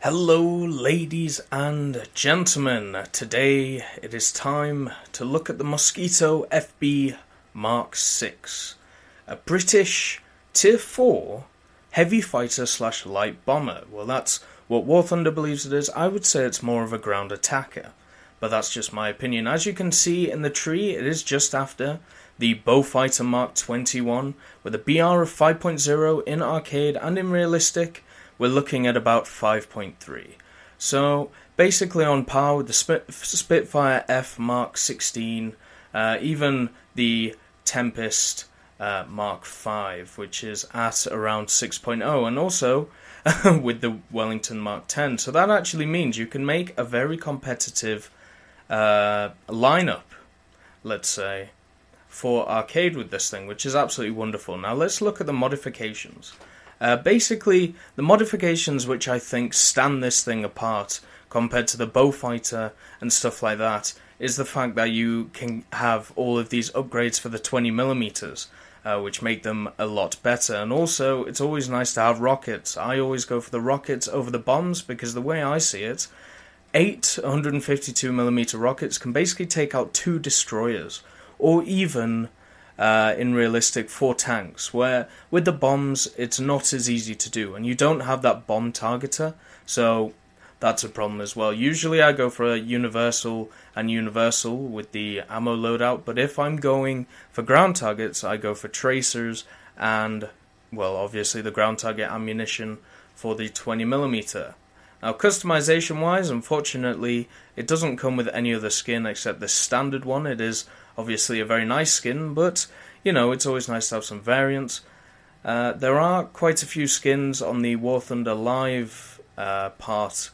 Hello, ladies and gentlemen. Today it is time to look at the Mosquito FB Mk VI, a British Tier 4 heavy fighter / light bomber. Well, that's what War Thunder believes it is. I would say it's more of a ground attacker, but that's just my opinion. As you can see in the tree, it is just after the Beaufighter Mark 21 with a BR of 5.0 in arcade, and in realistic we're looking at about 5.3. So basically on par with the Spitfire F Mark 16, even the Tempest Mark V, which is at around 6.0, and also with the Wellington Mark 10. So that actually means you can make a very competitive lineup, let's say, for arcade with this thing, which is absolutely wonderful. Now let's look at the modifications. Basically, the modifications which I think stand this thing apart compared to the Beaufighter and stuff like that is the fact that you can have all of these upgrades for the 20mm, which make them a lot better. And also, it's always nice to have rockets. I always go for the rockets over the bombs because the way I see it, 8 152mm rockets can basically take out 2 destroyers, or even in realistic 4 tanks, where with the bombs it's not as easy to do, and you don't have that bomb targeter, so that's a problem as well. Usually I go for a universal with the ammo loadout, but if I'm going for ground targets, I go for tracers and, well, obviously the ground target ammunition for the 20mm. Now, customization wise, unfortunately, it doesn't come with any other skin except the standard one. It is obviously a very nice skin, but, you know, it's always nice to have some variants. There are quite a few skins on the War Thunder Live part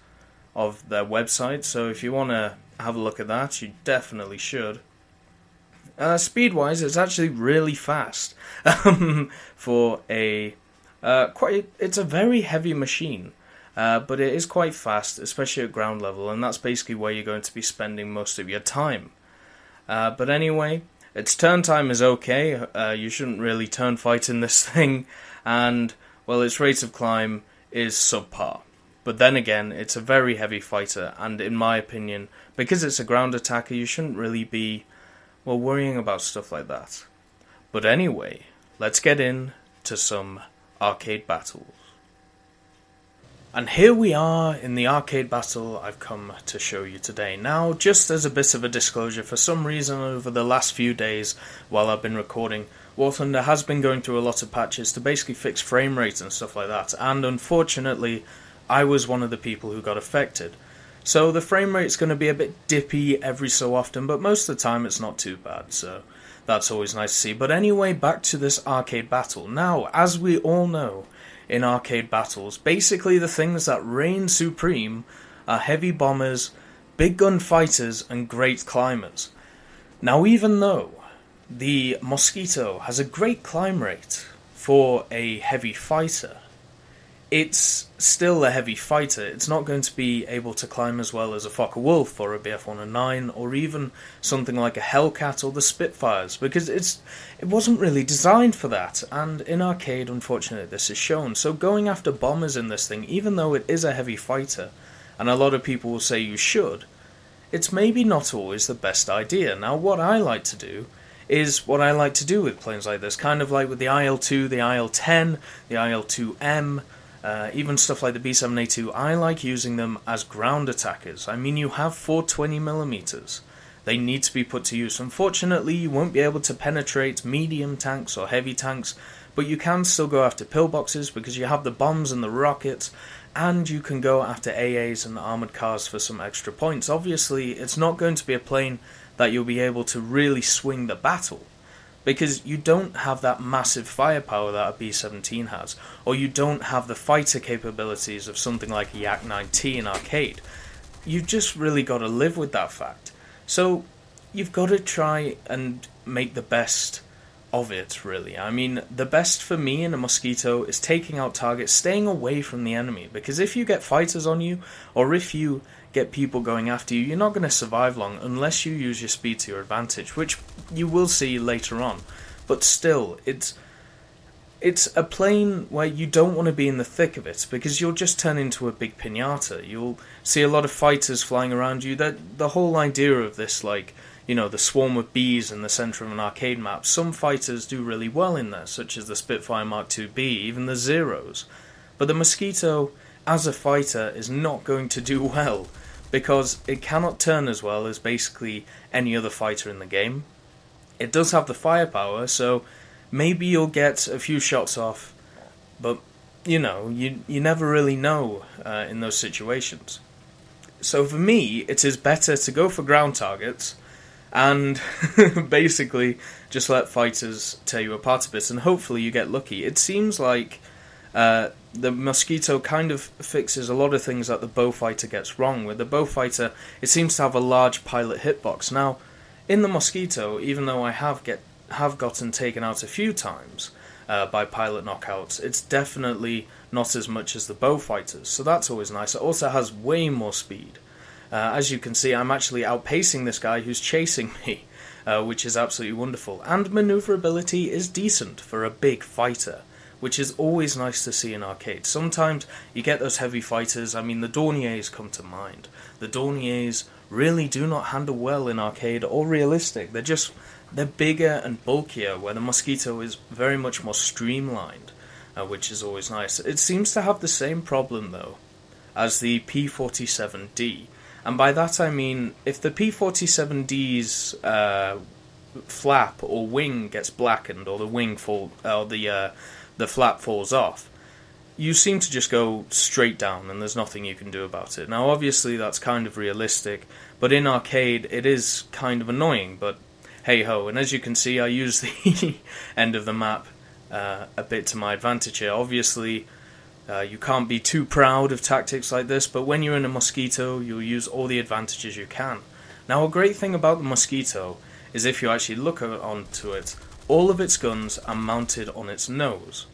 of their website, so if you want to have a look at that, you definitely should. Speed-wise, it's actually really fast for a it's a very heavy machine. But it is quite fast, especially at ground level, and that's basically where you're going to be spending most of your time. But anyway, its turn time is okay. You shouldn't really turn fight in this thing, and, well, its rate of climb is subpar. But then again, it's a very heavy fighter, and in my opinion, because it's a ground attacker, you shouldn't really be, well, worrying about stuff like that. But anyway, let's get into some arcade battles. And here we are in the arcade battle I've come to show you today. Now, just as a bit of a disclosure, for some reason over the last few days while I've been recording, War Thunder has been going through a lot of patches to basically fix frame rates and stuff like that, and unfortunately I was one of the people who got affected. So the frame rate's going to be a bit dippy every so often, but most of the time it's not too bad, so that's always nice to see. But anyway, back to this arcade battle. Now, as we all know, in arcade battles, basically the things that reign supreme are heavy bombers, big gun fighters, and great climbers. Now, even though the Mosquito has a great climb rate for a heavy fighter, it's still a heavy fighter. It's not going to be able to climb as well as a Focke-Wulf or a Bf-109 or even something like a Hellcat or the Spitfires, because it wasn't really designed for that, and in arcade, unfortunately, this is shown. So going after bombers in this thing, even though it is a heavy fighter, and a lot of people will say you should, it's maybe not always the best idea. Now, what I like to do is what I like to do with planes like this, kind of like with the IL-2, the IL-10, the IL-2M, even stuff like the B7A2, I like using them as ground attackers. I mean, you have 420mm. They need to be put to use. Unfortunately, you won't be able to penetrate medium tanks or heavy tanks, but you can still go after pillboxes because you have the bombs and the rockets, and you can go after AAs and armoured cars for some extra points. Obviously, it's not going to be a plane that you'll be able to really swing the battle, because you don't have that massive firepower that a B-17 has, or you don't have the fighter capabilities of something like a Yak-9T in arcade. You've just really got to live with that fact. So you've got to try and make the best of it, really. I mean, the best for me in a Mosquito is taking out targets, staying away from the enemy, because if you get fighters on you, or if you get people going after you, you're not going to survive long unless you use your speed to your advantage, which you will see later on. But still, it's it's a plane where you don't want to be in the thick of it, because you'll just turn into a big piñata. You'll see a lot of fighters flying around you. The whole idea of this, like, you know, the swarm of bees in the centre of an arcade map, some fighters do really well in there, such as the Spitfire Mark II-B, even the Zeros. But the Mosquito, as a fighter, is not going to do well, because it cannot turn as well as basically any other fighter in the game. It does have the firepower, so maybe you'll get a few shots off, but, you know, you never really know in those situations. So for me, it is better to go for ground targets and basically just let fighters tear you apart a bit, and hopefully you get lucky. It seems like the Mosquito kind of fixes a lot of things that the Beaufighter gets wrong. With the Beaufighter, it seems to have a large pilot hitbox. Now, in the Mosquito, even though I have gotten taken out a few times by pilot knockouts, it's definitely not as much as the Beaufighters, so that's always nice. It also has way more speed. As you can see, I'm actually outpacing this guy who's chasing me, which is absolutely wonderful. And maneuverability is decent for a big fighter, which is always nice to see in arcades. Sometimes you get those heavy fighters. I mean, the Dorniers come to mind. The Dorniers really do not handle well in arcade or realistic. They're bigger and bulkier, where the Mosquito is very much more streamlined, which is always nice. It seems to have the same problem, though, as the P-47D. And by that I mean, if the P-47D's flap or wing gets blackened, or the wing the flap falls off, you seem to just go straight down, and there's nothing you can do about it. Now, obviously, that's kind of realistic, but in arcade, it is kind of annoying, but hey-ho. And as you can see, I use the end of the map a bit to my advantage here. Obviously, you can't be too proud of tactics like this, but when you're in a Mosquito, you'll use all the advantages you can. Now, a great thing about the Mosquito is if you actually look onto it, all of its guns are mounted on its nose.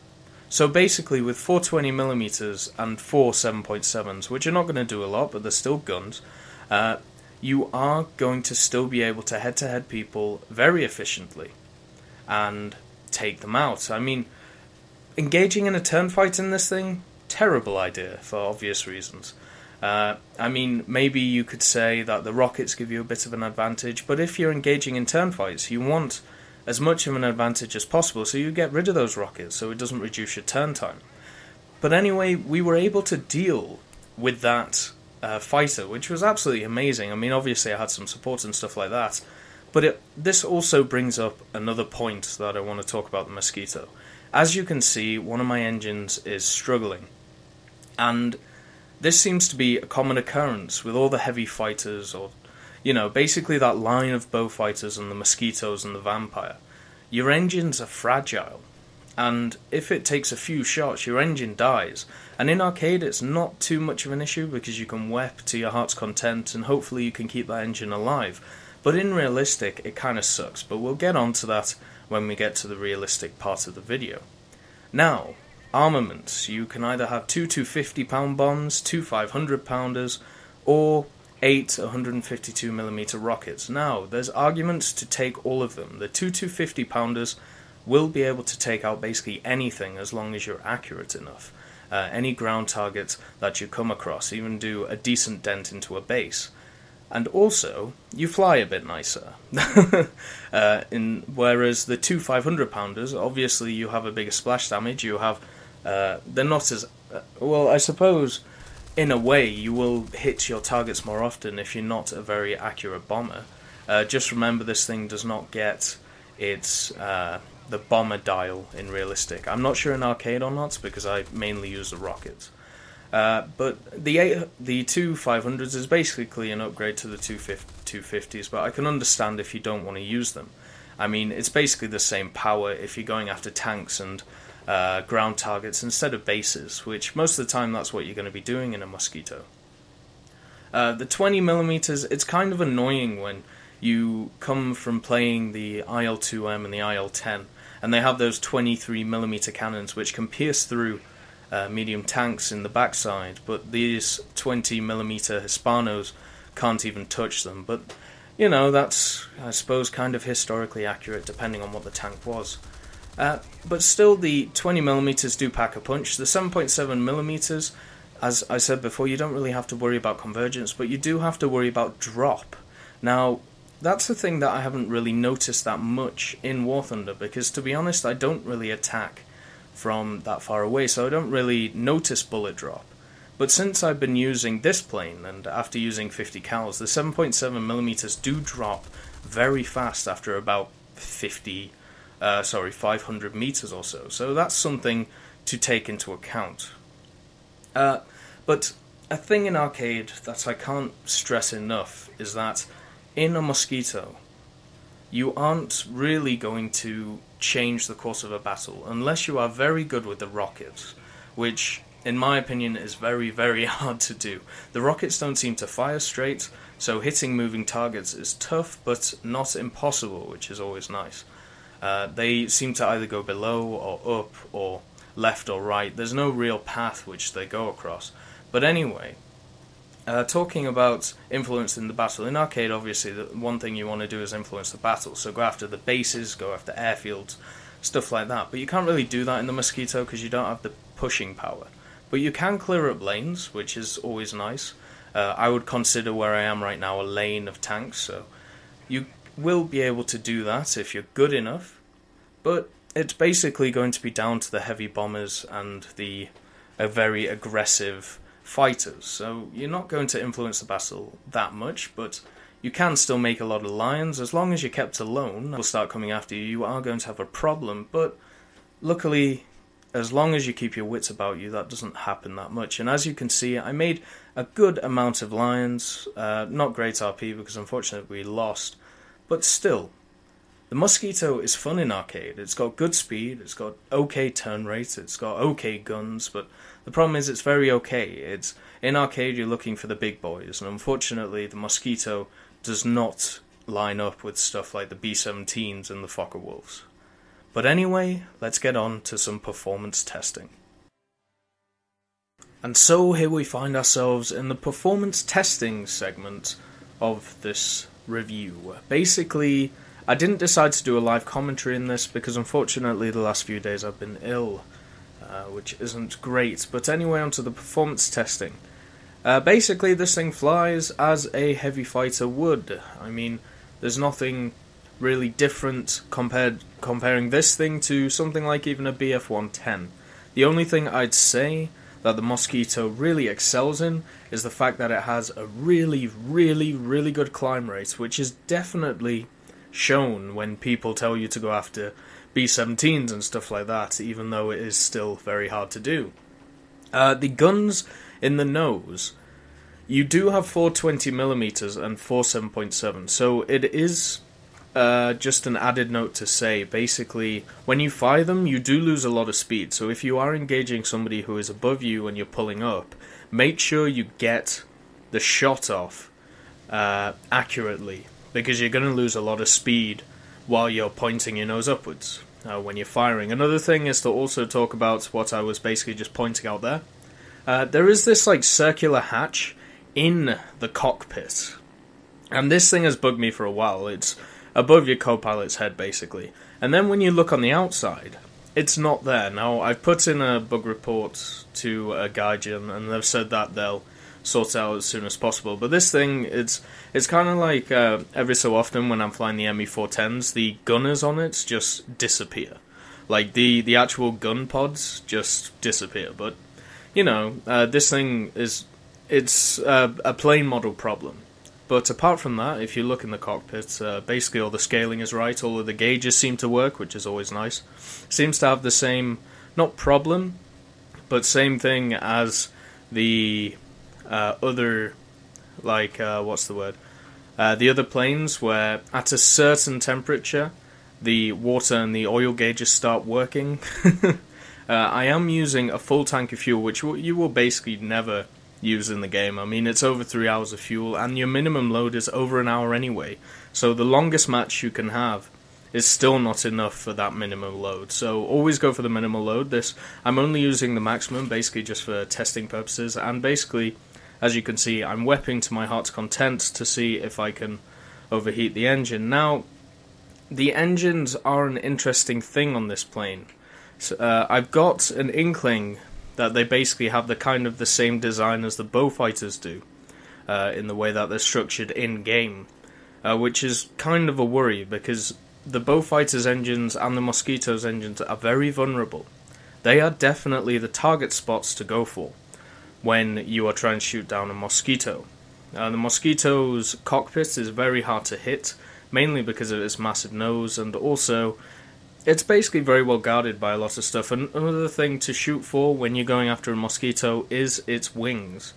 So basically, with 420mm and 4 7.7s, which are not going to do a lot, but they're still guns, you are going to still be able to head-to-head people very efficiently and take them out. I mean, engaging in a turn fight in this thing, terrible idea for obvious reasons. I mean, maybe you could say that the rockets give you a bit of an advantage, but if you're engaging in turn fights, you want as much of an advantage as possible, so you get rid of those rockets so it doesn't reduce your turn time. But anyway, we were able to deal with that fighter, which was absolutely amazing. I mean, obviously I had some support and stuff like that, but this also brings up another point that I want to talk about the Mosquito. As you can see, one of my engines is struggling, and this seems to be a common occurrence with all the heavy fighters, or, you know, basically that line of Beaufighters and the Mosquitoes and the Vampire. Your engines are fragile, and if it takes a few shots, your engine dies. And in arcade, it's not too much of an issue, because you can WEP to your heart's content, and hopefully you can keep that engine alive. But in realistic, it kind of sucks, but we'll get on to that when we get to the realistic part of the video. Now, armaments. You can either have 2 250-pound bombs, 2 500-pounders, or 8 152mm rockets. Now, there's arguments to take all of them. The 2 250-pounders will be able to take out basically anything as long as you're accurate enough. Any ground target that you come across, even do a decent dent into a base. And also, you fly a bit nicer. Whereas the 2 500-pounders, obviously you have a bigger splash damage. You have, they're not as, well, I suppose, in a way, you will hit your targets more often if you're not a very accurate bomber. Just remember, this thing does not get its the bomber dial in realistic. I'm not sure in arcade or not, because I mainly use the rockets. But the 2 500s is basically an upgrade to the 250s, but I can understand if you don't want to use them. I mean, it's basically the same power if you're going after tanks and ground targets instead of bases, which most of the time that's what you're going to be doing in a Mosquito. The 20mm, it's kind of annoying when you come from playing the IL-2M and the IL-10, and they have those 23mm cannons which can pierce through medium tanks in the backside, but these 20mm Hispanos can't even touch them. But, you know, that's, I suppose, kind of historically accurate depending on what the tank was. But still, the 20mm do pack a punch. The 7.7mm, as I said before, you don't really have to worry about convergence, but you do have to worry about drop. Now, that's the thing that I haven't really noticed that much in War Thunder, because to be honest, I don't really attack from that far away, so I don't really notice bullet drop. But since I've been using this plane, and after using 50 cals, the 7.7mm do drop very fast after about 500 meters or so. So that's something to take into account. But a thing in arcade that I can't stress enough is that in a Mosquito, you aren't really going to change the course of a battle unless you are very good with the rockets, which, in my opinion, is very, very hard to do. The rockets don't seem to fire straight, so hitting moving targets is tough, but not impossible, which is always nice. They seem to either go below or up or left or right. There's no real path which they go across. But anyway, talking about influence in the battle, in arcade obviously the one thing you want to do is influence the battle, so go after the bases, go after airfields, stuff like that. But you can't really do that in the Mosquito because you don't have the pushing power. But you can clear up lanes, which is always nice. I would consider where I am right now a lane of tanks, so you will be able to do that if you're good enough. But it's basically going to be down to the heavy bombers and the very aggressive fighters. So you're not going to influence the battle that much, but you can still make a lot of lions. As long as you're kept alone, they'll start coming after you. You are going to have a problem, but luckily, as long as you keep your wits about you, that doesn't happen that much. And as you can see, I made a good amount of lions. Not great RP because unfortunately we lost, but still, the Mosquito is fun in arcade. It's got good speed, it's got okay turn rate, it's got okay guns, but the problem is it's very okay. It's in arcade you're looking for the big boys, and unfortunately the Mosquito does not line up with stuff like the B-17s and the Fokker Wolves. But anyway, let's get on to some performance testing. And so here we find ourselves in the performance testing segment of this review. Basically, I didn't decide to do a live commentary in this because unfortunately the last few days I've been ill, which isn't great. But anyway, onto the performance testing. Basically, this thing flies as a heavy fighter would. I mean, there's nothing really different comparing this thing to something like even a BF-110. The only thing I'd say that the Mosquito really excels in is the fact that it has a really, really, really good climb rate, which is definitely shown when people tell you to go after B-17s and stuff like that, even though it is still very hard to do. The guns in the nose, you do have 4 20mm and 4 7.7, so it is just an added note to say, basically, when you fire them, you do lose a lot of speed, so if you are engaging somebody who is above you and you're pulling up, make sure you get the shot off accurately, because you're going to lose a lot of speed while you're pointing your nose upwards when you're firing. Another thing is to also talk about what I was basically just pointing out there. There is this like circular hatch in the cockpit, and this thing has bugged me for a while. It's above your co-pilot's head basically, and then when you look on the outside, it's not there. Now, I've put in a bug report to Gaijin, and they've said that they'll sort out as soon as possible. But this thing, it's kind of like every so often when I'm flying the ME-410s, the gunners on it just disappear. Like the actual gun pods just disappear. But you know, this thing it's a plane model problem. But apart from that, if you look in the cockpit, basically all the scaling is right. All of the gauges seem to work, which is always nice. Seems to have the same, not problem, but same thing as the other, like, what's the word? The other planes where at a certain temperature, the water and the oil gauges start working. I am using a full tank of fuel, which you will basically never use in the game. I mean, it's over 3 hours of fuel, and your minimum load is over an hour anyway. So the longest match you can have is still not enough for that minimum load. So always go for the minimal load. I'm only using the maximum, basically just for testing purposes, and basically, as you can see, I'm wepping to my heart's content to see if I can overheat the engine. Now, the engines are an interesting thing on this plane. So, I've got an inkling that they basically have the same design as the Beaufighters do, in the way that they're structured in-game, which is kind of a worry, because the Beaufighters engines and the Mosquitoes engines are very vulnerable. They are definitely the target spots to go for when you are trying to shoot down a Mosquito. The Mosquito's cockpit is very hard to hit, mainly because of its massive nose, and also it's basically very well guarded by a lot of stuff. And another thing to shoot for when you're going after a Mosquito is its wings.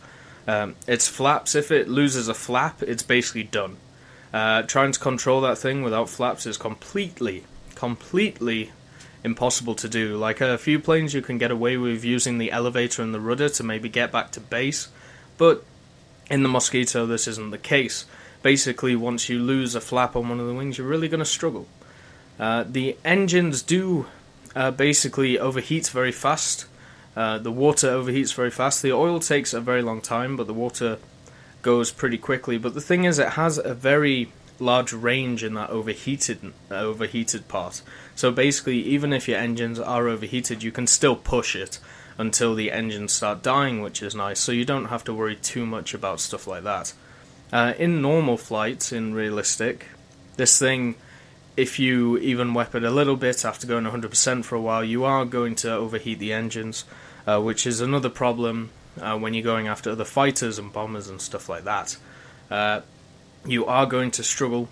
Its flaps, if it loses a flap, it's basically done. Trying to control that thing without flaps is completely impossible to do. Like a few planes you can get away with using the elevator and the rudder to maybe get back to base, but in the Mosquito this isn't the case. Basically, once you lose a flap on one of the wings, you're really going to struggle. The engines do basically overheat very fast. The water overheats very fast. The oil takes a very long time, but the water goes pretty quickly. But the thing is, it has a very large range in that overheated part. So basically, even if your engines are overheated, you can still push it until the engines start dying, which is nice. So you don't have to worry too much about stuff like that. In normal flight, in realistic, this thing, if you even wep it a little bit after going 100% for a while, you are going to overheat the engines, which is another problem when you're going after other fighters and bombers and stuff like that. You are going to struggle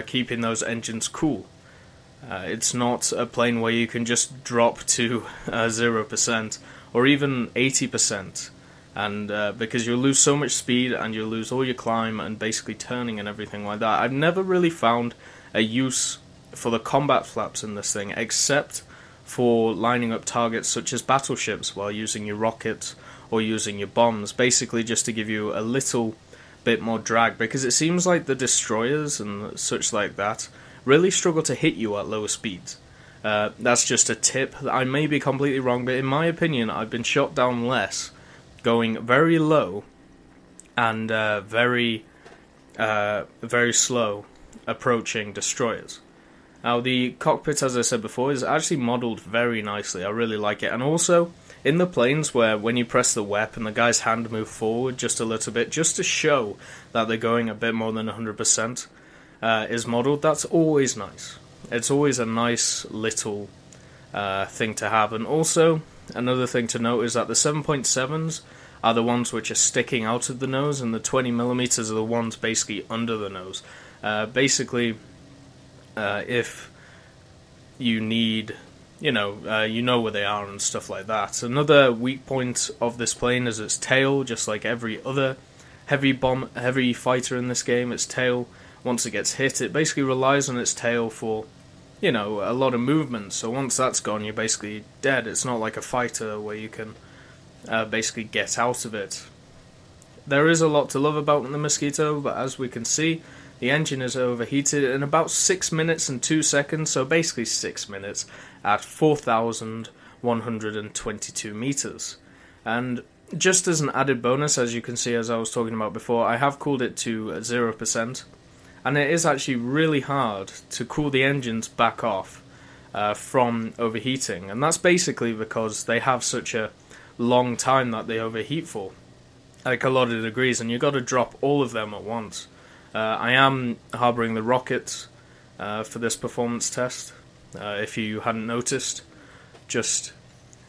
keeping those engines cool. It's not a plane where you can just drop to 0% or even 80%. And because you'll lose so much speed and you'll lose all your climb and basically turning and everything like that. I've never really found a use for the combat flaps in this thing, except for lining up targets such as battleships while using your rockets or using your bombs, basically just to give you a little bit more drag, because it seems like the destroyers and such like that really struggle to hit you at lower speeds. That's just a tip. I may be completely wrong, but in my opinion, I've been shot down less going very low and very slow approaching destroyers. Now, the cockpit, as I said before, is actually modelled very nicely. I really like it. And also, in the planes where when you press the weapon, the guy's hand moves forward just a little bit, just to show that they're going a bit more than 100%, is modelled, that's always nice. It's always a nice little thing to have. And also, another thing to note is that the 7.7s are the ones which are sticking out of the nose, and the 20mm are the ones basically under the nose. Basically, if you need, you know where they are and stuff like that. Another weak point of this plane is its tail. Just like every other heavy fighter in this game, its tail, once it gets hit, it basically relies on its tail for, a lot of movement. So once that's gone, you're basically dead. It's not like a fighter where you can basically get out of it. There is a lot to love about the Mosquito, but as we can see, the engine is overheated in about 6 minutes and 2 seconds, so basically 6 minutes, at 4,122 meters. And just as an added bonus, as you can see, as I was talking about before, I have cooled it to 0%, and it is actually really hard to cool the engines back off from overheating, and that's basically because they have such a long time that they overheat for, like a lot of degrees, and you've got to drop all of them at once. I am harbouring the rockets for this performance test, if you hadn't noticed, just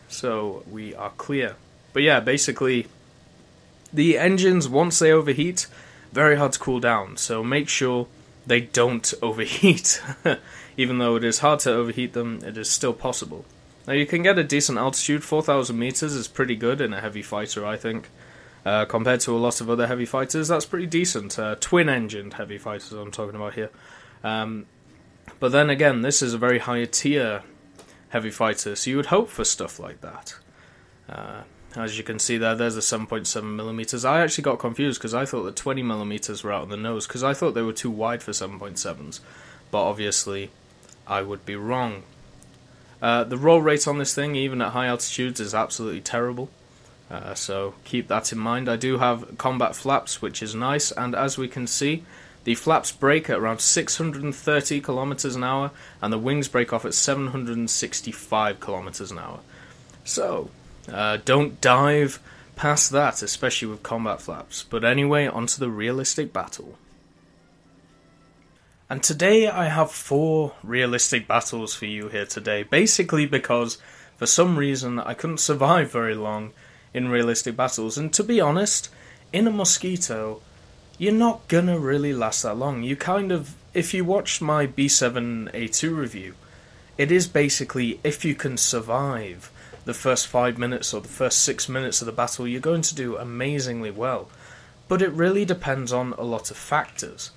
so we are clear. But yeah, basically, the engines, once they overheat, very hard to cool down, so make sure they don't overheat. Even though it is hard to overheat them, it is still possible. Now, you can get a decent altitude. 4,000 meters is pretty good in a heavy fighter, I think. Compared to a lot of other heavy fighters, that's pretty decent. Twin-engined heavy fighters I'm talking about here. But then again, this is a very high tier heavy fighter, so you would hope for stuff like that. As you can see there's the 7.7mm. I actually got confused because I thought the 20mm were out of the nose, because I thought they were too wide for 7.7s. But obviously, I would be wrong. The roll rate on this thing, even at high altitudes, is absolutely terrible. So keep that in mind. I do have combat flaps, which is nice, and as we can see, The flaps break at around 630 kilometers an hour, and the wings break off at 765 kilometers an hour. So, don't dive past that, especially with combat flaps. But anyway, onto the realistic battle. And today I have 4 realistic battles for you here today, basically because for some reason I couldn't survive very long in realistic battles. And to be honest, in a Mosquito, you're not gonna really last that long. You kind of, if you watched my B7A2 review, it is basically if you can survive the first 5 minutes or the first 6 minutes of the battle, you're going to do amazingly well. But it really depends on a lot of factors,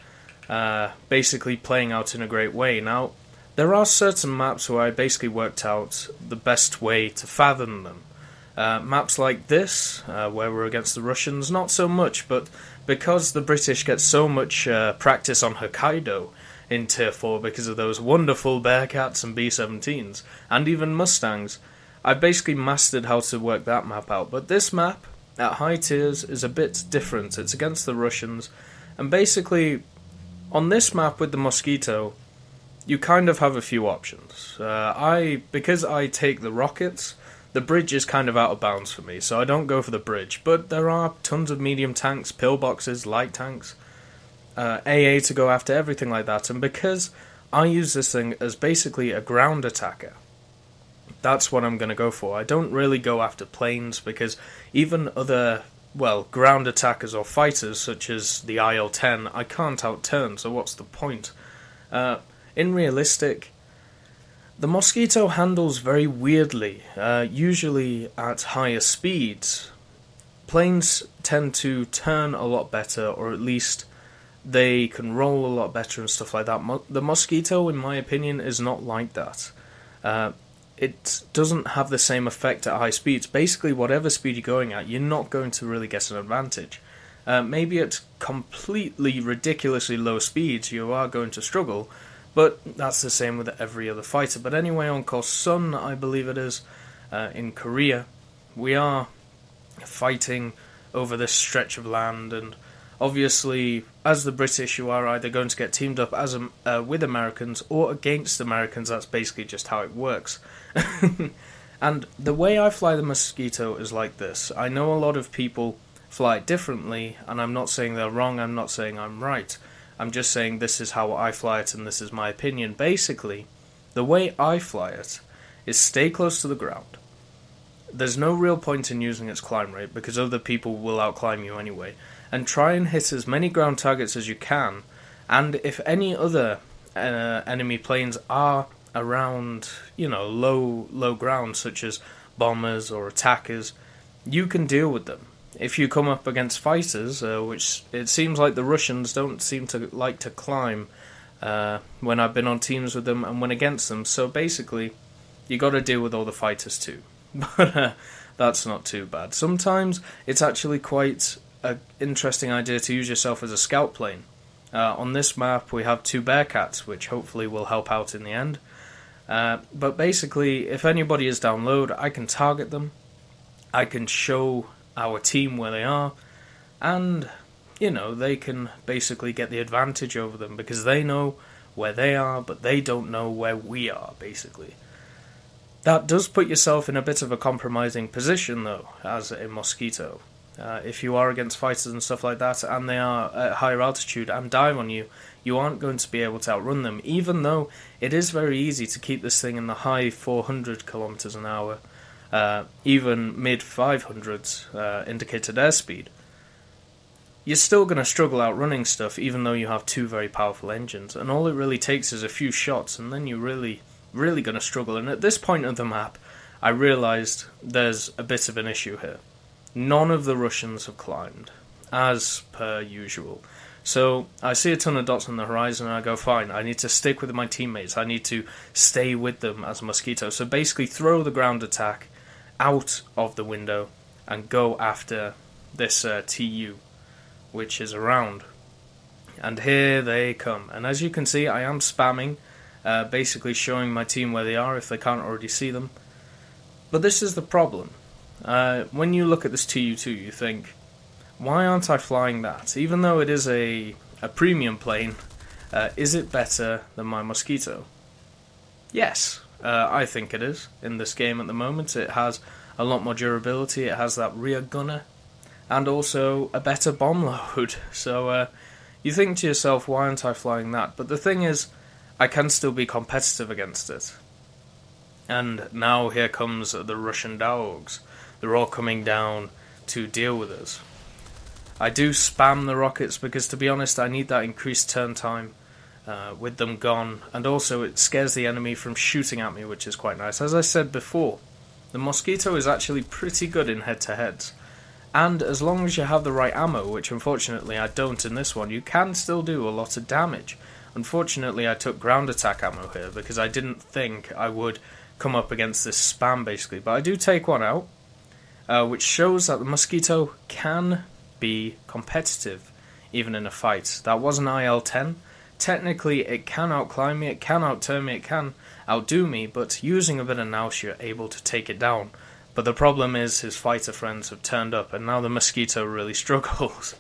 basically playing out in a great way. Now, there are certain maps where I basically worked out the best way to fathom them. Maps like this, where we're against the Russians, not so much, but because the British get so much practice on Hokkaido in Tier 4 because of those wonderful Bearcats and B-17s, and even Mustangs, I basically mastered how to work that map out. But this map, at high tiers, is a bit different. It's against the Russians, and basically, on this map with the Mosquito, you kind of have a few options. Because I take the rockets, the bridge is kind of out of bounds for me, so I don't go for the bridge. But there are tons of medium tanks, pillboxes, light tanks, AA to go after, everything like that. And because I use this thing as basically a ground attacker, that's what I'm going to go for. I don't really go after planes, because even other, well, ground attackers or fighters, such as the IL-10, I can't outturn, so what's the point? In realistic, the Mosquito handles very weirdly, usually at higher speeds. Planes tend to turn a lot better, or at least they can roll a lot better and stuff like that. The Mosquito, in my opinion, is not like that. It doesn't have the same effect at high speeds. Basically, whatever speed you're going at, you're not going to really get an advantage. Maybe at completely ridiculously low speeds, you are going to struggle, but that's the same with every other fighter. But anyway, on Kosun, I believe it is, in Korea, we are fighting over this stretch of land, and obviously, as the British, you are either going to get teamed up as with Americans or against Americans. That's basically just how it works. And the way I fly the Mosquito is like this. I know a lot of people fly it differently, and I'm not saying they're wrong, I'm not saying I'm right. I'm just saying this is how I fly it, and this is my opinion. Basically, the way I fly it is stay close to the ground. There's no real point in using its climb rate, because other people will outclimb you anyway. And try and hit as many ground targets as you can, and if any other enemy planes are around, you know, low ground, such as bombers or attackers, you can deal with them. If you come up against fighters, which it seems like the Russians don't seem to like to climb when I've been on teams with them and went against them, so basically you got to deal with all the fighters too. But that's not too bad. Sometimes it's actually quite an interesting idea to use yourself as a scout plane. On this map we have 2 Bearcats, which hopefully will help out in the end. But basically, if anybody is down low, I can target them, I can show our team where they are, and, you know, they can basically get the advantage over them, because they know where they are, but they don't know where we are, basically. That does put yourself in a bit of a compromising position, though, as a Mosquito. If you are against fighters and stuff like that, and they are at higher altitude and dive on you, you aren't going to be able to outrun them, even though it is very easy to keep this thing in the high 400 kilometers an hour, even mid 500s indicated airspeed. You're still going to struggle outrunning stuff, even though you have 2 very powerful engines, and all it really takes is a few shots, and then you're really going to struggle. And at this point of the map, I realised there's a bit of an issue here. None of the Russians have climbed, as per usual. So I see a ton of dots on the horizon, and I go, fine, I need to stick with my teammates, I need to stay with them as Mosquito. So basically throw the ground attack out of the window and go after this TU, which is around. And here they come. And as you can see, I am spamming, basically showing my team where they are if they can't already see them. But this is the problem. When you look at this TU2, you think, why aren't I flying that? Even though it is a a premium plane, is it better than my Mosquito? Yes, I think it is. In this game at the moment, it has a lot more durability, it has that rear gunner, and also a better bomb load. So you think to yourself, why aren't I flying that? But the thing is, I can still be competitive against it. And now here comes the Russian dogs. They're all coming down to deal with us. I do spam the rockets because, to be honest, I need that increased turn time with them gone. And also it scares the enemy from shooting at me, which is quite nice. As I said before, the Mosquito is actually pretty good in head-to-heads. And as long as you have the right ammo, which unfortunately I don't in this one, you can still do a lot of damage. Unfortunately, I took ground attack ammo here because I didn't think I would come up against this spam, basically. But I do take one out, which shows that the Mosquito can be competitive, even in a fight. That was an IL-10. Technically, it can outclimb me, it can outturn me, it can outdo me, but using a bit of nous, you're able to take it down. But the problem is, his fighter friends have turned up, and now the Mosquito really struggles.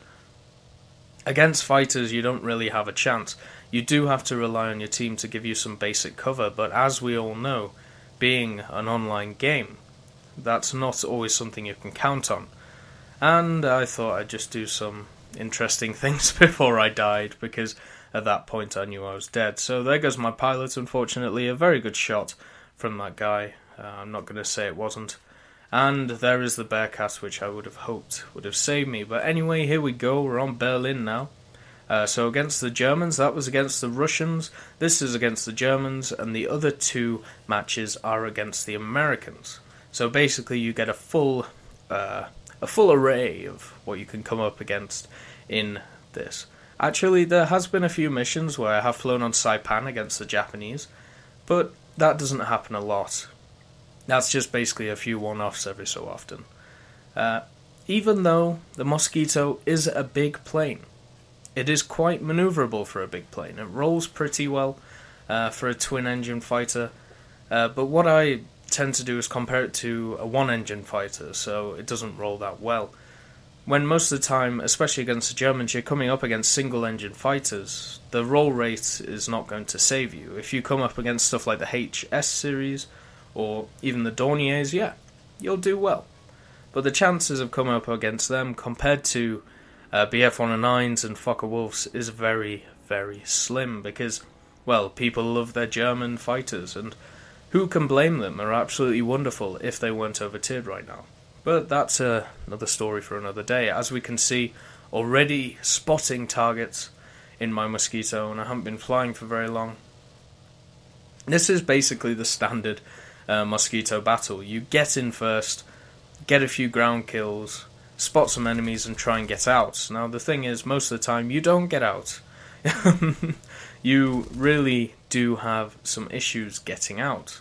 Against fighters, you don't really have a chance. You do have to rely on your team to give you some basic cover, but as we all know, being an online game, that's not always something you can count on. And I thought I'd just do some interesting things before I died, because at that point I knew I was dead. So there goes my pilot, unfortunately. A very good shot from that guy. I'm not going to say it wasn't. And there is the Bearcat, which I would have hoped would have saved me. But anyway, here we go. We're on Berlin now. So against the Germans, that was against the Russians, this is against the Germans, and the other two matches are against the Americans. So basically you get a full array of what you can come up against in this. Actually, there has been a few missions where I have flown on Saipan against the Japanese, but that doesn't happen a lot. That's just basically a few one-offs every so often. Even though the Mosquito is a big plane, it is quite maneuverable for a big plane. It rolls pretty well for a twin-engine fighter, but what I tend to do is compare it to a one-engine fighter, so it doesn't roll that well. When most of the time, especially against the Germans, you're coming up against single-engine fighters, the roll rate is not going to save you. If you come up against stuff like the HS series, or even the Dorniers, yeah, you'll do well. But the chances of coming up against them compared to BF-109s and Focke-Wulfs is very, very slim because, well, people love their German fighters, and who can blame them? They're absolutely wonderful if they weren't over-tiered right now. But that's another story for another day. As we can see, already spotting targets in my Mosquito, and I haven't been flying for very long. This is basically the standard Mosquito battle. You get in first, get a few ground kills, spot some enemies and try and get out. Now the thing is, most of the time you don't get out. You really do have some issues getting out.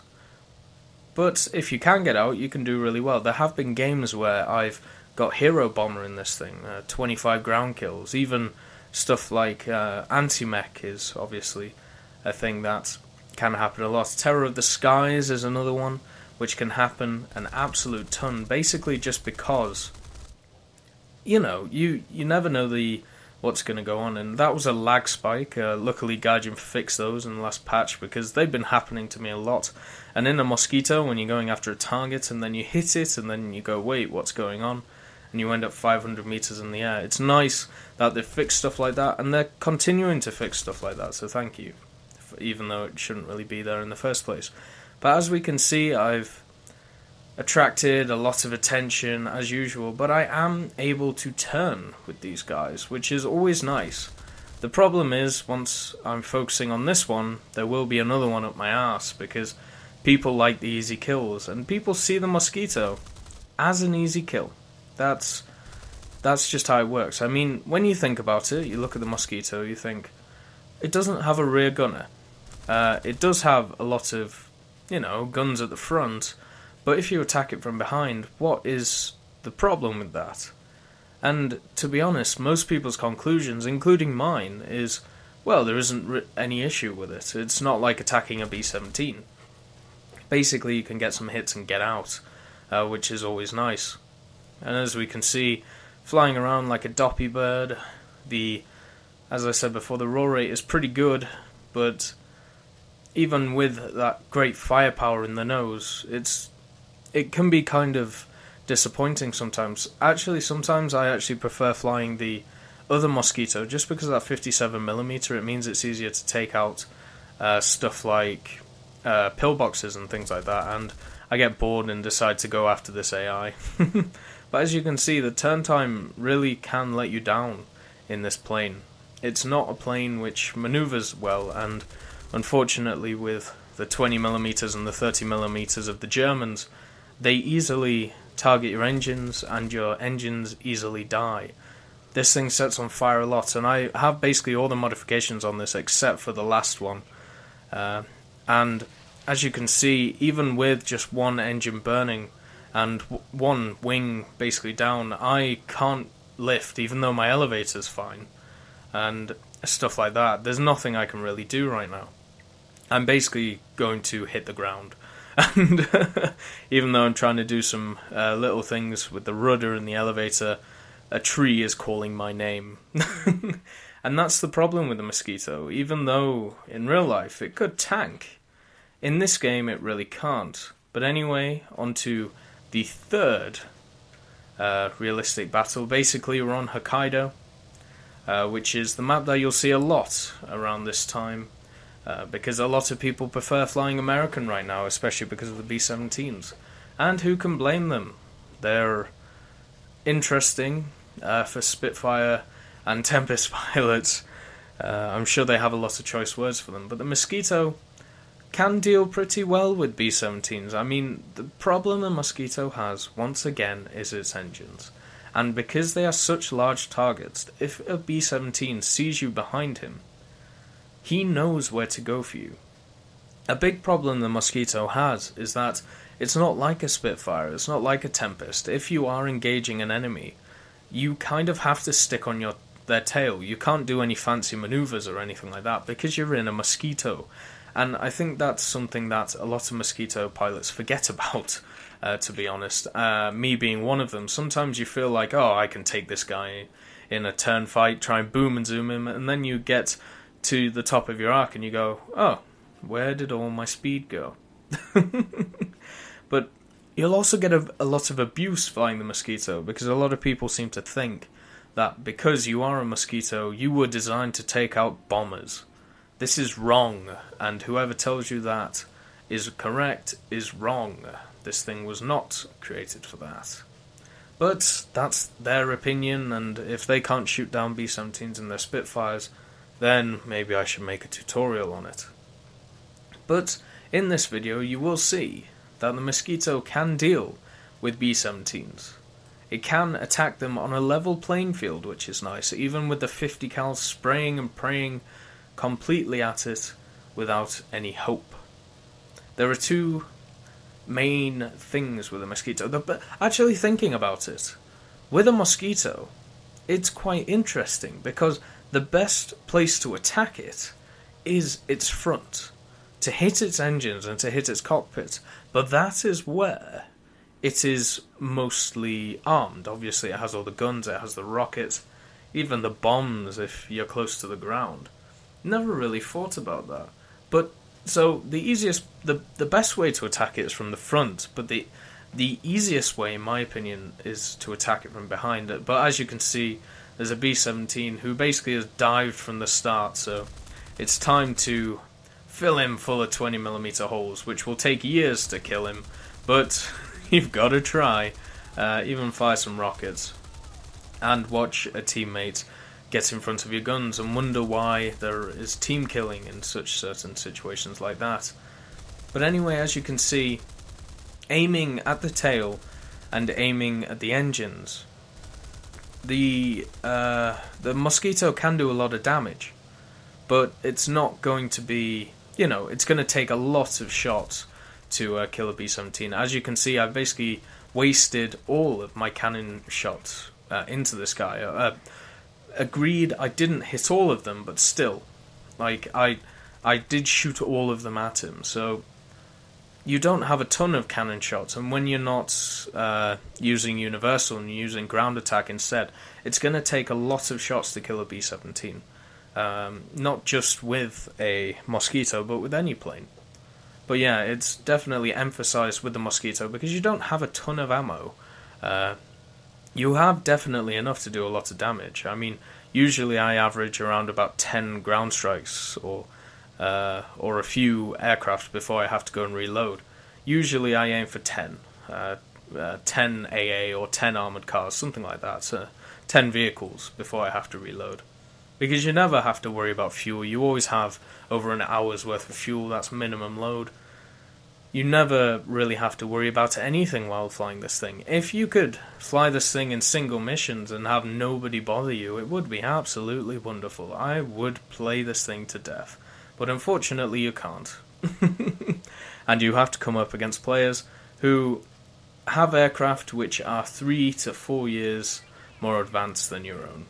But if you can get out, you can do really well. There have been games where I've got Hero Bomber in this thing, 25 ground kills. Even stuff like Anti-Mech is obviously a thing that can happen a lot. Terror of the Skies is another one, which can happen an absolute ton, basically just because, you know, you never know what's going to go on, and that was a lag spike. Luckily Gaijin fixed those in the last patch because they've been happening to me a lot. And in a Mosquito, when you're going after a target and then you hit it and then you go, wait, what's going on? And you end up 500 meters in the air. It's nice that they've fixed stuff like that, and they're continuing to fix stuff like that, so thank you, even though it shouldn't really be there in the first place. But as we can see, I've attracted a lot of attention as usual, but I am able to turn with these guys, which is always nice. The problem is, once I'm focusing on this one, there will be another one up my arse, because people like the easy kills, and people see the Mosquito as an easy kill. That's just how it works. I mean, when you think about it, you look at the Mosquito, you think, it doesn't have a rear gunner. It does have a lot of, you know, guns at the front, but if you attack it from behind, what is the problem with that? And to be honest, most people's conclusions, including mine, is, well, there isn't any issue with it. It's not like attacking a B-17. Basically, you can get some hits and get out, which is always nice. And as we can see, flying around like a doppy bird, the As I said before, the roll rate is pretty good, but even with that great firepower in the nose, it can be kind of disappointing sometimes. Actually, sometimes I actually prefer flying the other Mosquito, just because of that 57mm. It means it's easier to take out stuff like pillboxes and things like that, and I get bored and decide to go after this AI. But as you can see, the turn time really can let you down in this plane. It's not a plane which maneuvers well, and unfortunately with the 20mm and the 30mm of the Germans, they easily target your engines, and your engines easily die. This thing sets on fire a lot, and I have basically all the modifications on this except for the last one. And as you can see, even with just one engine burning and one wing basically down, I can't lift, even though my elevator's fine, and stuff like that. There's nothing I can really do right now. I'm basically going to hit the ground. And even though I'm trying to do some little things with the rudder and the elevator, a tree is calling my name. And that's the problem with the Mosquito. Even though in real life it could tank, in this game it really can't. But anyway, on to the third realistic battle. Basically, we're on Hokkaido, which is the map that you'll see a lot around this time. Because a lot of people prefer flying American right now, especially because of the B-17s. And who can blame them? They're interesting for Spitfire and Tempest pilots. I'm sure they have a lot of choice words for them. But the Mosquito can deal pretty well with B-17s. I mean, the problem the Mosquito has, once again, is its engines. And because they are such large targets, if a B-17 sees you behind him, he knows where to go for you. A big problem the Mosquito has is that it's not like a Spitfire, it's not like a Tempest. If you are engaging an enemy, you kind of have to stick on their tail. You can't do any fancy maneuvers or anything like that because you're in a Mosquito. And I think that's something that a lot of Mosquito pilots forget about, to be honest. Me being one of them. Sometimes you feel like, oh, I can take this guy in a turn fight, try and boom and zoom him, and then you get to the top of your arc and you go, oh, where did all my speed go? But you'll also get a lot of abuse flying the Mosquito, because a lot of people seem to think that because you are a Mosquito, you were designed to take out bombers. This is wrong, and whoever tells you that is correct is wrong. This thing was not created for that. But that's their opinion, and if they can't shoot down B-17s and their Spitfires, then maybe I should make a tutorial on it. But in this video you will see that the Mosquito can deal with B-17s. It can attack them on a level playing field, which is nice, even with the 50 cal spraying and praying completely at it without any hope. There are two main things with a Mosquito. But actually thinking about it, with a Mosquito, it's quite interesting because the best place to attack it is its front, to hit its engines and to hit its cockpit. But that is where it is mostly armed. Obviously it has all the guns, it has the rockets, even the bombs if you're close to the ground. Never really thought about that. But so the best way to attack it is from the front, but the easiest way, in my opinion, is to attack it from behind it. But as you can see, there's a B-17 who basically has dived from the start, so it's time to fill him full of 20mm holes, which will take years to kill him, but you've got to try. Even fire some rockets, and watch a teammate get in front of your guns and wonder why there is team killing in such certain situations like that. But anyway, as you can see, aiming at the tail and aiming at the engines, the Mosquito can do a lot of damage, but it's not going to be, it's going to take a lot of shots to kill a B-17. As you can see, I've basically wasted all of my cannon shots into this guy. Agreed, I didn't hit all of them, but still, like, I did shoot all of them at him, so you don't have a ton of cannon shots, and when you're not using universal and you're using ground attack instead, it's going to take a lot of shots to kill a B-17. Not just with a Mosquito, but with any plane. But yeah, it's definitely emphasized with the Mosquito because you don't have a ton of ammo. You have definitely enough to do a lot of damage. I mean, usually I average around about 10 ground strikes or a few aircraft before I have to go and reload. Usually I aim for 10. 10 AA or 10 armoured cars, something like that. So 10 vehicles before I have to reload. Because you never have to worry about fuel. You always have over an hour's worth of fuel. That's minimum load. You never really have to worry about anything while flying this thing. If you could fly this thing in single missions and have nobody bother you, it would be absolutely wonderful. I would play this thing to death. But unfortunately you can't. And you have to come up against players who have aircraft which are 3 to 4 years more advanced than your own.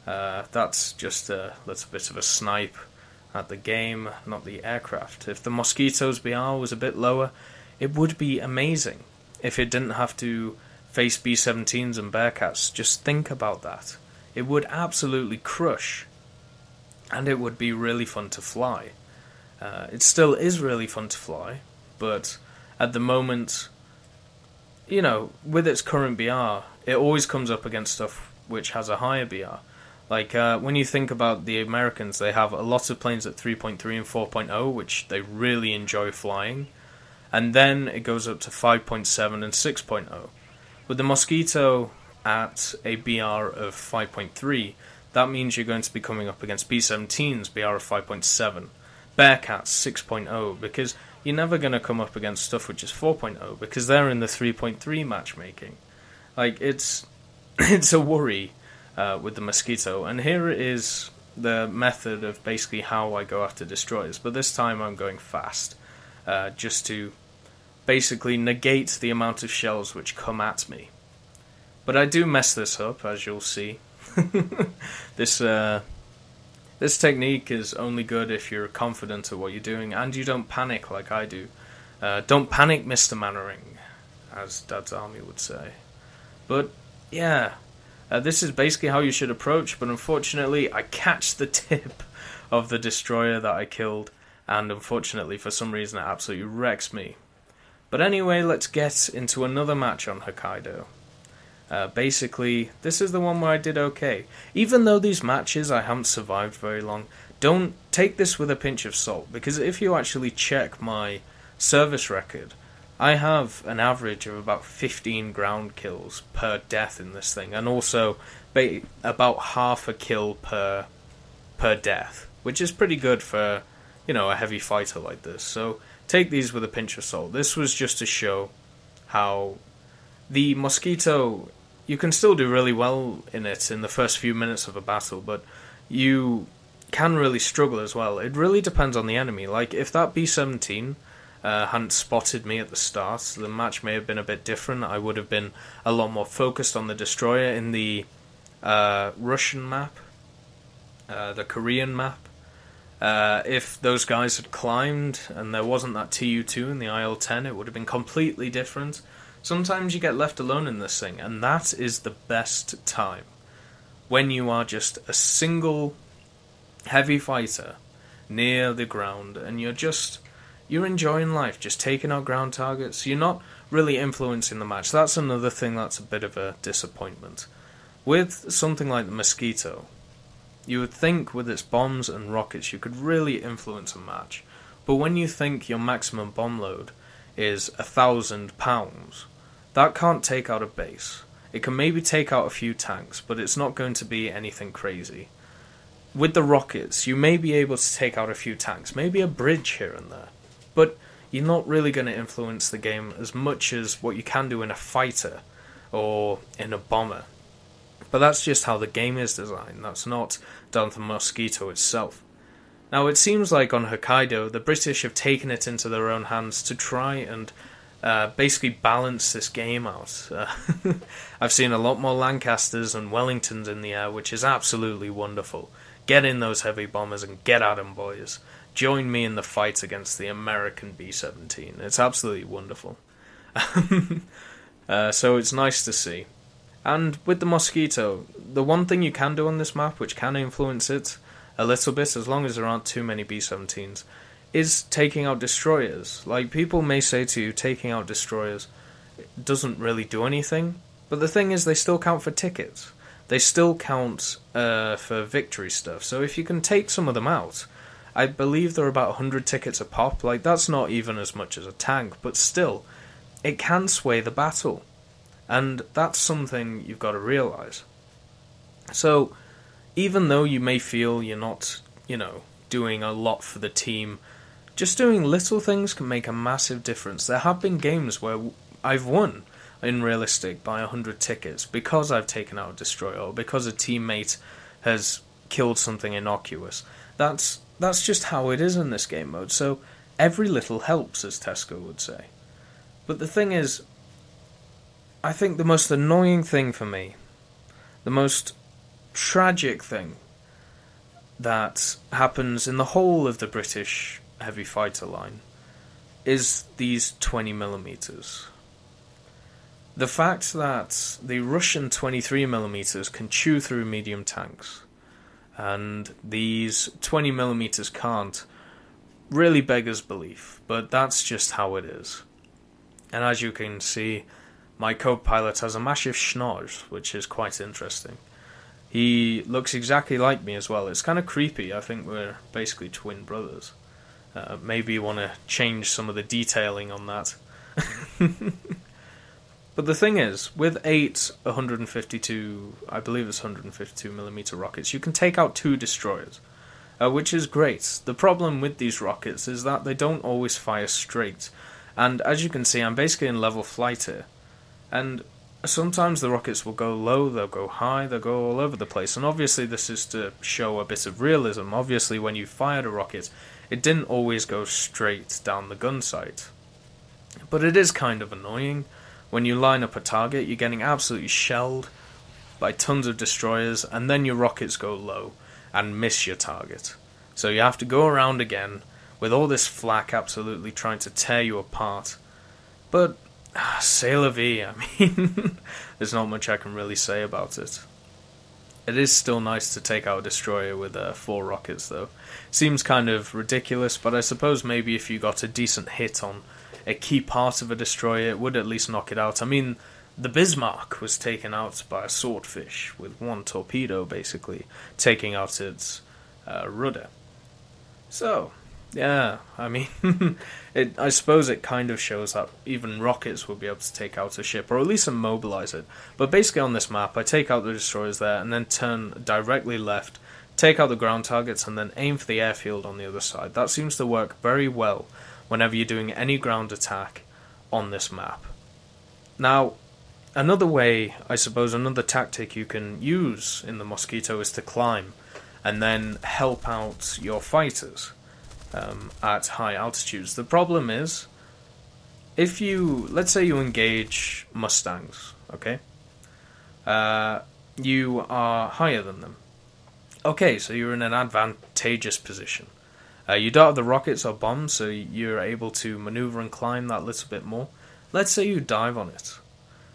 That's a bit of a snipe at the game, not the aircraft. If the Mosquitoes BR was a bit lower, it would be amazing. If it didn't have to face B-17s and Bearcats, just think about that. It would absolutely crush, and it would be really fun to fly. It still is really fun to fly, but at the moment, you know, with its current BR, it always comes up against stuff which has a higher BR. Like, when you think about the Americans, they have a lot of planes at 3.3 and 4.0, which they really enjoy flying. And then it goes up to 5.7 and 6.0. With the Mosquito at a BR of 5.3, that means you're going to be coming up against B-17's BR of 5.7. Bearcats 6.0, because you're never going to come up against stuff which is 4.0, because they're in the 3.3 matchmaking. Like, it's a worry. With the Mosquito, and here is the method of basically how I go after destroyers, but this time I'm going fast, just to basically negate the amount of shells which come at me. But I do mess this up, as you'll see. This technique is only good if you're confident at what you're doing, and you don't panic like I do. Don't panic, Mr. Mannering, as Dad's Army would say. But, yeah. This is basically how you should approach, but unfortunately I catch the tip of the destroyer that I killed, and unfortunately for some reason it absolutely wrecks me. But anyway, let's get into another match on Hokkaido. Basically, this is the one where I did okay. Even though these matches I haven't survived very long, don't take this with a pinch of salt, because if you actually check my service record, I have an average of about 15 ground kills per death in this thing, and also about half a kill per death, which is pretty good for, you know, a heavy fighter like this. So take these with a pinch of salt. This was just to show how the Mosquito, you can still do really well in it in the first few minutes of a battle, but you can really struggle as well. It really depends on the enemy. Like, if that B-17 hadn't spotted me at the start, the match may have been a bit different. I would have been a lot more focused on the destroyer in the Russian map, the Korean map. If those guys had climbed and there wasn't that TU-2 in the IL-10, it would have been completely different. Sometimes you get left alone in this thing, and that is the best time. When you are just a single heavy fighter near the ground, and you're enjoying life, just taking out ground targets. You're not really influencing the match. That's another thing that's a bit of a disappointment. With something like the Mosquito, you would think with its bombs and rockets you could really influence a match. But when you think your maximum bomb load is 1,000 pounds, that can't take out a base. It can maybe take out a few tanks, but it's not going to be anything crazy. With the rockets, you may be able to take out a few tanks, maybe a bridge here and there. But you're not really going to influence the game as much as what you can do in a fighter or in a bomber. But that's just how the game is designed. That's not down to the Mosquito itself. Now, it seems like on Hokkaido, the British have taken it into their own hands to try and basically balance this game out. I've seen a lot more Lancasters and Wellingtons in the air, which is absolutely wonderful. Get in those heavy bombers and get at 'em, boys. Join me in the fight against the American B-17. It's absolutely wonderful. So it's nice to see. And with the Mosquito, the one thing you can do on this map, which can influence it, a little bit, as long as there aren't too many B-17s, is taking out destroyers. Like, people may say to you, taking out destroyers doesn't really do anything, but the thing is, they still count for tickets. They still count for victory stuff, so if you can take some of them out, I believe they're about 100 tickets a pop. Like, that's not even as much as a tank, but still, it can sway the battle. And that's something you've got to realise. So, even though you may feel you're not, doing a lot for the team, just doing little things can make a massive difference. There have been games where I've won in Realistic by 100 tickets because I've taken out a destroyer, or because a teammate has killed something innocuous. That's just how it is in this game mode, so every little helps, as Tesco would say. But the thing is, I think the most annoying thing for me, the most tragic thing that happens in the whole of the British heavy fighter line is these 20mm. The fact that the Russian 23mm can chew through medium tanks, and these 20mm can't, really beggars belief, but that's just how it is. And as you can see, my co-pilot has a massive schnoz, which is quite interesting. He looks exactly like me as well. It's kind of creepy. I think we're basically twin brothers. Maybe you want to change some of the detailing on that. But the thing is, with 8 152, I believe it's 152mm rockets, you can take out 2 destroyers, which is great. The problem with these rockets is that they don't always fire straight. And as you can see, I'm basically in level flight here. And sometimes the rockets will go low, they'll go high, they'll go all over the place. And obviously this is to show a bit of realism. Obviously when you fired a rocket, it didn't always go straight down the gun sight. But it is kind of annoying. When you line up a target, you're getting absolutely shelled by tons of destroyers, and then your rockets go low and miss your target. So you have to go around again with all this flak absolutely trying to tear you apart. But c'est la vie, I mean, there's not much I can really say about it. It is still nice to take out a destroyer with 4 rockets, though. Seems kind of ridiculous, but I suppose maybe if you got a decent hit on a key part of a destroyer, it would at least knock it out. I mean, the Bismarck was taken out by a swordfish with 1 torpedo, basically, taking out its rudder. So, yeah, I mean, I suppose it kind of shows that even rockets will be able to take out a ship, or at least immobilize it. But basically on this map, I take out the destroyers there, and then turn directly left, take out the ground targets, and then aim for the airfield on the other side. That seems to work very well whenever you're doing any ground attack on this map. Now, another way, I suppose, another tactic you can use in the Mosquito is to climb, and then help out your fighters at high altitudes. The problem is, if you, let's say you engage Mustangs, okay? You are higher than them. Okay, so you're in an advantageous position. You don't have the rockets or bombs, so you're able to maneuver and climb that little bit more. Let's say you dive on it.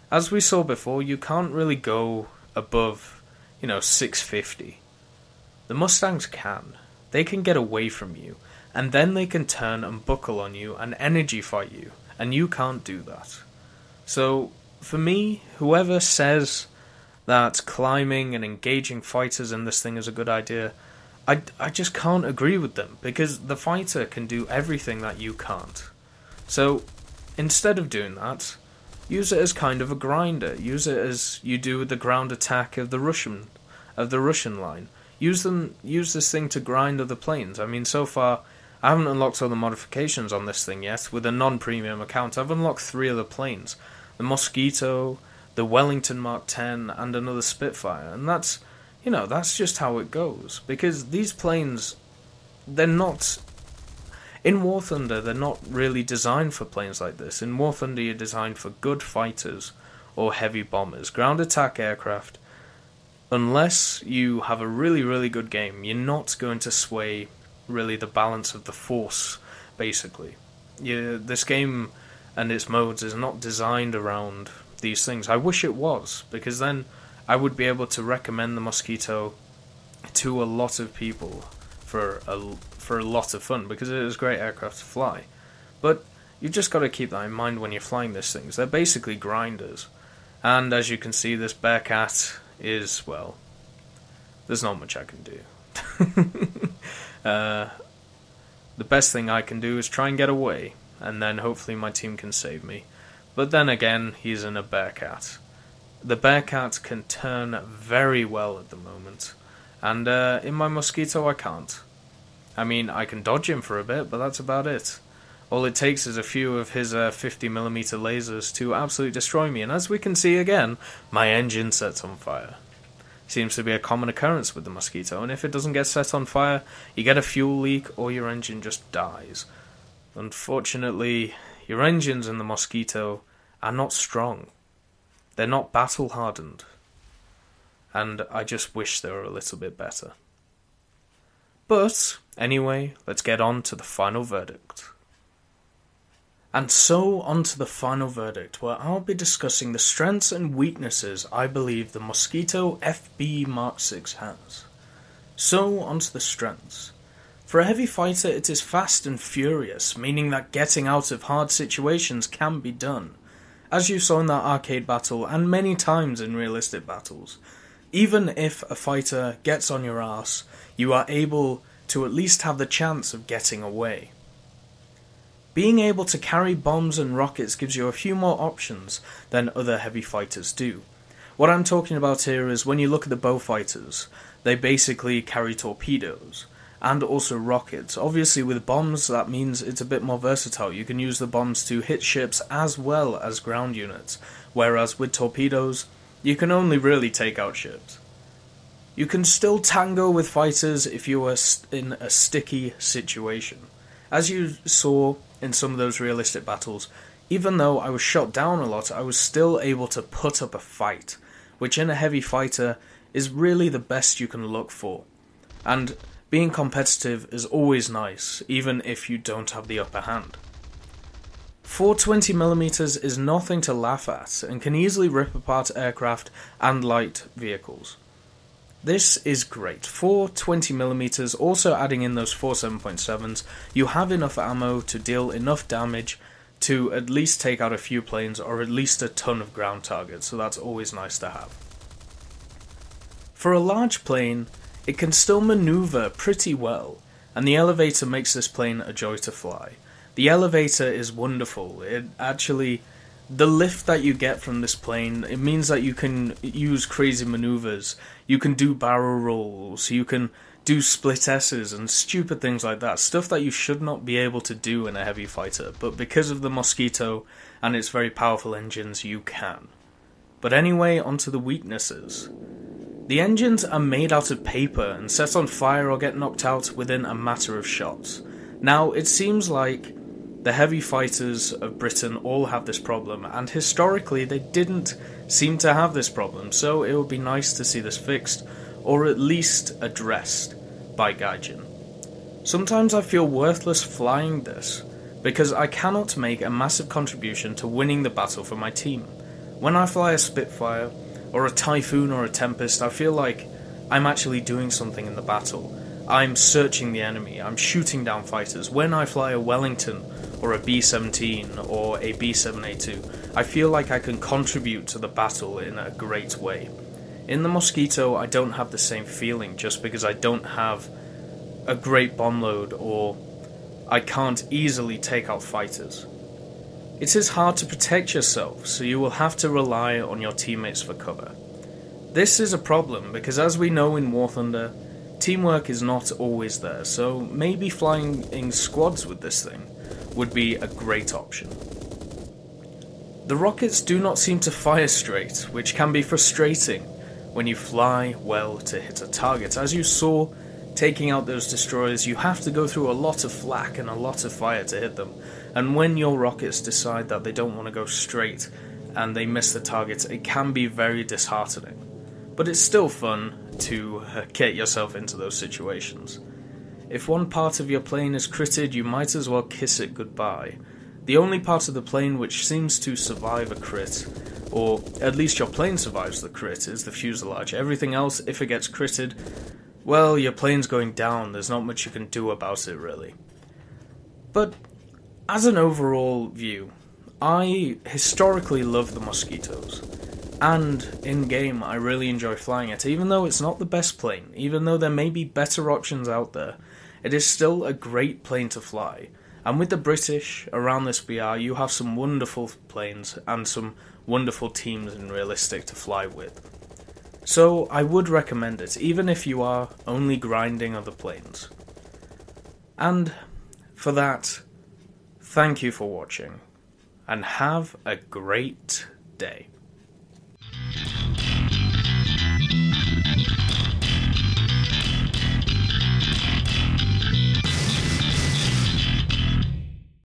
As we saw before, you can't really go above, 650. The Mustangs can. They can get away from you, and then they can turn and buckle on you and energy fight you, and you can't do that. So, for me, whoever says that climbing and engaging fighters in this thing is a good idea, I just can't agree with them, because the fighter can do everything that you can't. So, instead of doing that, use it as kind of a grinder. Use it as you do with the ground attack of the Russian line. Use this thing to grind other planes. I mean, so far, I haven't unlocked all the modifications on this thing yet. With a non-premium account, I've unlocked 3 other planes. The Mosquito, the Wellington Mark X, and another Spitfire. And that's just how it goes. Because these planes, they're not... In War Thunder, they're not really designed for planes like this. In War Thunder, you're designed for good fighters or heavy bombers. Ground attack aircraft, unless you have a really, really good game, you're not going to sway really the balance of the force, basically. This game and its modes is not designed around these things. I wish it was, because then I would be able to recommend the Mosquito to a lot of people for a lot of fun, because it is a great aircraft to fly. But you've just got to keep that in mind when you're flying these things. They're basically grinders. And as you can see, this Bearcat is, well, there's not much I can do. The best thing I can do is try and get away, and then hopefully my team can save me. But then again, he's in a Bearcat. The Bearcat can turn very well at the moment, and in my Mosquito I can't. I mean, I can dodge him for a bit, but that's about it. All it takes is a few of his 50mm lasers to absolutely destroy me, and as we can see again, my engine sets on fire. Seems to be a common occurrence with the Mosquito, and if it doesn't get set on fire, you get a fuel leak or your engine just dies. Unfortunately, your engines in the Mosquito are not strong. They're not battle hardened. And I just wish they were a little bit better. But, anyway, let's get on to the final verdict. And so, on to the final verdict, where I'll be discussing the strengths and weaknesses I believe the Mosquito FB Mk VI has. So, on to the strengths. For a heavy fighter, it is fast and furious, meaning that getting out of hard situations can be done, as you saw in that arcade battle and many times in realistic battles. Even if a fighter gets on your ass, you are able to at least have the chance of getting away. Being able to carry bombs and rockets gives you a few more options than other heavy fighters do. What I'm talking about here is when you look at the bow fighters, they basically carry torpedoes and also rockets. Obviously with bombs that means it's a bit more versatile. You can use the bombs to hit ships as well as ground units, whereas with torpedoes you can only really take out ships. You can still tango with fighters if you are in a sticky situation. As you saw in some of those realistic battles, even though I was shot down a lot, I was still able to put up a fight, which in a heavy fighter is really the best you can look for. And being competitive is always nice, even if you don't have the upper hand. 420mm is nothing to laugh at, and can easily rip apart aircraft and light vehicles. This is great. 420mm, also adding in those 4 7.7s, you have enough ammo to deal enough damage to at least take out a few planes or at least a ton of ground targets, so that's always nice to have. For a large plane, it can still maneuver pretty well, and the elevator makes this plane a joy to fly. The elevator is wonderful. The lift that you get from this plane, it means that you can use crazy maneuvers, you can do barrel rolls, you can do split S's and stupid things like that, stuff that you should not be able to do in a heavy fighter, but because of the Mosquito and its very powerful engines, you can. But anyway, onto the weaknesses. The engines are made out of paper and set on fire or get knocked out within a matter of shots. Now, it seems like the heavy fighters of Britain all have this problem, and historically they didn't seem to have this problem, so it would be nice to see this fixed, or at least addressed, by Gaijin. Sometimes I feel worthless flying this, because I cannot make a massive contribution to winning the battle for my team. When I fly a Spitfire, or a Typhoon or a Tempest, I feel like I'm actually doing something in the battle. I'm searching the enemy, I'm shooting down fighters. When I fly a Wellington, or a B-17, or a B-7A2, I feel like I can contribute to the battle in a great way. In the Mosquito, I don't have the same feeling just because I don't have a great bomb load, or I can't easily take out fighters. It is hard to protect yourself, so you will have to rely on your teammates for cover. This is a problem because, as we know in War Thunder, teamwork is not always there, so maybe flying in squads with this thing would be a great option. The rockets do not seem to fire straight, which can be frustrating when you fly well to hit a target. As you saw, taking out those destroyers, you have to go through a lot of flak and a lot of fire to hit them, and when your rockets decide that they don't want to go straight and they miss the target, it can be very disheartening. But it's still fun to get yourself into those situations. If one part of your plane is critted, you might as well kiss it goodbye. The only part of the plane which seems to survive a crit, or at least your plane survives the crit, is the fuselage. Everything else, if it gets critted, well, your plane's going down, there's not much you can do about it really. But as an overall view, I historically love the Mosquitoes, and in-game I really enjoy flying it. Even though it's not the best plane, even though there may be better options out there, it is still a great plane to fly. And with the British around this BR, you have some wonderful planes and some wonderful teams in Realistic to fly with. So I would recommend it, even if you are only grinding other planes. And for that, thank you for watching, and have a great day.